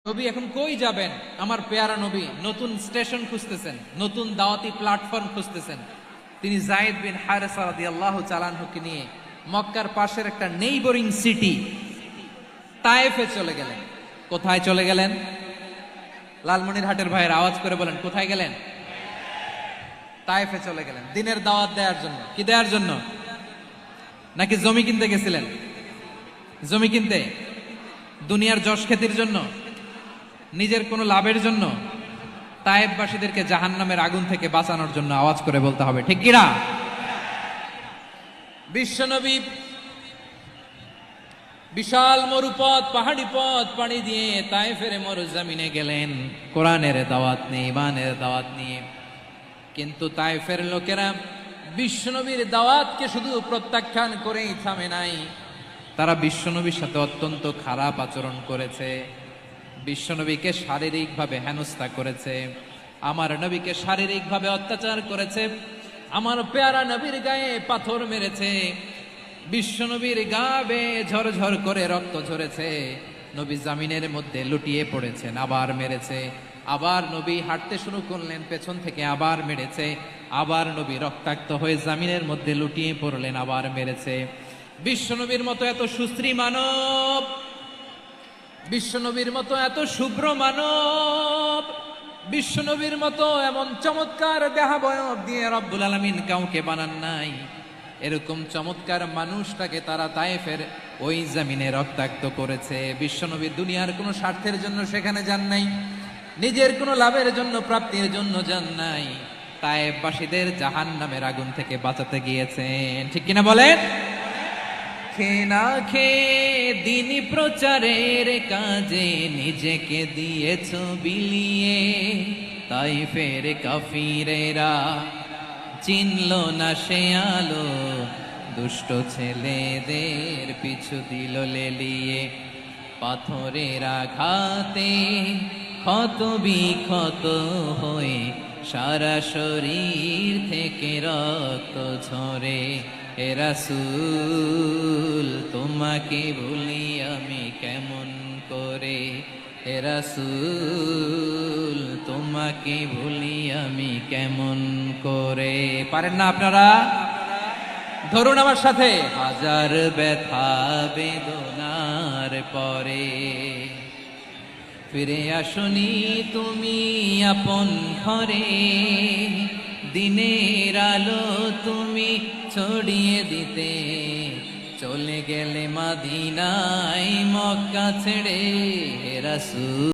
নবী এখন কই যাবেন? আমার পেয়ারা নবী নতুন স্টেশন খুঁজতেছেন, নতুন দাওয়াতি প্ল্যাটফর্ম খুঁজতেছেন। তিনি যায়েদ বিন হারেসা রাদিয়াল্লাহু তাআলা আনহুকে নিয়ে মক্কার পাশের একটা নেইবরিং সিটি তায়েফে চলে গেলেন। কোথায় চলে গেলেন? লালমনিরহাটের ভাইয়ের আওয়াজ করে বলেন, কোথায় গেলেন? তায়েফে চলে গেলেন দিনের দাওয়াত দেওয়ার জন্য। কি দেওয়ার জন্য? নাকি জমি কিনতে গেছিলেন? জমি কিনতে, দুনিয়ার যশ খ্যাতির জন্য, নিজের কোনো লাভের জন্য? তায়েফবাসীদেরকে জাহান্নামের আগুন থেকে বাঁচানোর জন্য। আওয়াজ করে বলতে হবে, ঠিক কিনা? বিশ্বনবী বিশাল মরুপথ, পাহাড়ি পথ পাড়ি দিয়ে তায়েফের মরুজমিনে গেলেন কোরআনের দাওয়াত নিয়ে, ইমানের দাওয়াত নিয়ে। কিন্তু তায়েফের লোকেরা বিশ্বনবীর দাওয়াতকে শুধু প্রত্যাখ্যান করেই থামে নাই, তারা বিশ্বনবীর সাথে অত্যন্ত খারাপ আচরণ করেছে। বিশ্বনবীকে শারীরিকভাবে হেনস্থা করেছে, আমার নবীকে শারীরিকভাবে অত্যাচার করেছে, আমার পেয়ারা নবীর গায়ে পাথর মেরেছে, বিশ্বনবীর গা বেয়ে ঝরঝর করে রক্ত ঝরেছে, নবী জামিনের মধ্যে লুটিয়ে পড়েছেন, আবার মেরেছে, আবার নবী হাঁটতে শুরু করলেন, পেছন থেকে আবার মেরেছে, আবার নবী রক্তাক্ত হয়ে জামিনের মধ্যে লুটিয়ে পড়লেন, আবার মেরেছে। বিশ্বনবীর মতো এত সুশ্রী মানব, বিশ্বনবীর মতো এত শুভ্র মানব, বিশ্বনবীর মতো এমন চমৎকার দেহাবয়ব দিয়ে রব্বুল আলামিন কাউকে বানান নাই। এরকম চমৎকার মানুষটাকে তারা তায়েফের ওই জমিনে রক্তাক্ত করেছে। বিশ্বনবী দুনিয়ার কোনো স্বার্থের জন্য সেখানে যান নাই, নিজের কোনো লাভের জন্য, প্রাপ্তির জন্য যান নাই, তায়েফবাসীদের জাহান্নামের আগুন থেকে বাঁচাতে গিয়েছেন। ঠিক কিনা বলেন? খেয়ে না খেয়ে দিনী প্রচারের কাজে নিজেকে দিয়েছ বিলিয়ে, তায়েফের কাফিরেরা চিনল না সে আলো, দুষ্ট ছেলেদের পিছু দিল লেলিয়ে, পাথরের আঘাতে ক্ষত বিক্ষত হয়ে সারা শরীর থেকে রক্ত ঝরে। হে রাসূল তোমাকে ভুলি আমি কেমন করে, হে রাসূল তোমাকে ভুলি আমি কেমন করে। পারেন না আপনারা? ধরুন আমার সাথে, হাজার ব্যথা বেদনার পরে ফিরে আসনি তুমি আপন ঘরে, দিনের আলো তুমি ছড়িয়ে দিতে চলে গেলে মদিনায় মক্কা ছেড়ে। হে রাসূল